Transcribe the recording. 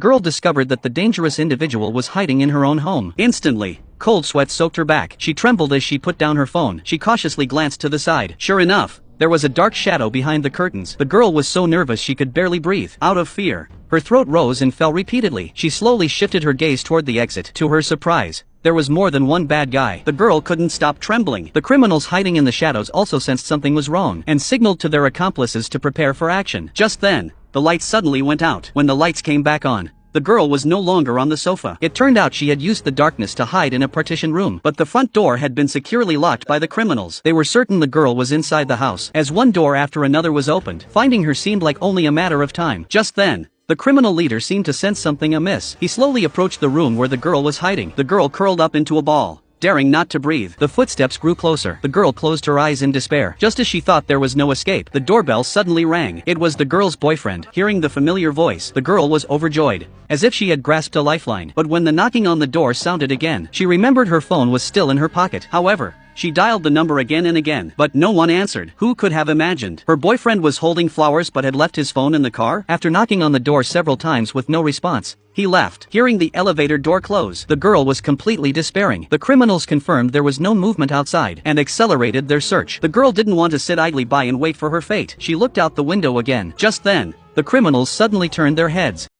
Girl discovered that the dangerous individual was hiding in her own home. Instantly, cold sweat soaked her back. She trembled as she put down her phone. She cautiously glanced to the side. Sure enough, there was a dark shadow behind the curtains. The girl was so nervous she could barely breathe. Out of fear, her throat rose and fell repeatedly. She slowly shifted her gaze toward the exit. To her surprise, there was more than one bad guy. The girl couldn't stop trembling. The criminals hiding in the shadows also sensed something was wrong and signaled to their accomplices to prepare for action. Just then, the lights suddenly went out. When the lights came back on, the girl was no longer on the sofa. It turned out she had used the darkness to hide in a partition room, but the front door had been securely locked by the criminals. They were certain the girl was inside the house, as one door after another was opened. Finding her seemed like only a matter of time. Just then, the criminal leader seemed to sense something amiss. He slowly approached the room where the girl was hiding. The girl curled up into a ball, daring not to breathe. The footsteps grew closer. The girl closed her eyes in despair. Just as she thought there was no escape, the doorbell suddenly rang. It was the girl's boyfriend. Hearing the familiar voice, the girl was overjoyed, as if she had grasped a lifeline. But when the knocking on the door sounded again, she remembered her phone was still in her pocket. However, she dialed the number again and again, but no one answered. Who could have imagined? Her boyfriend was holding flowers but had left his phone in the car? After knocking on the door several times with no response, he left. Hearing the elevator door close, the girl was completely despairing. The criminals confirmed there was no movement outside and accelerated their search. The girl didn't want to sit idly by and wait for her fate. She looked out the window again. Just then, the criminals suddenly turned their heads.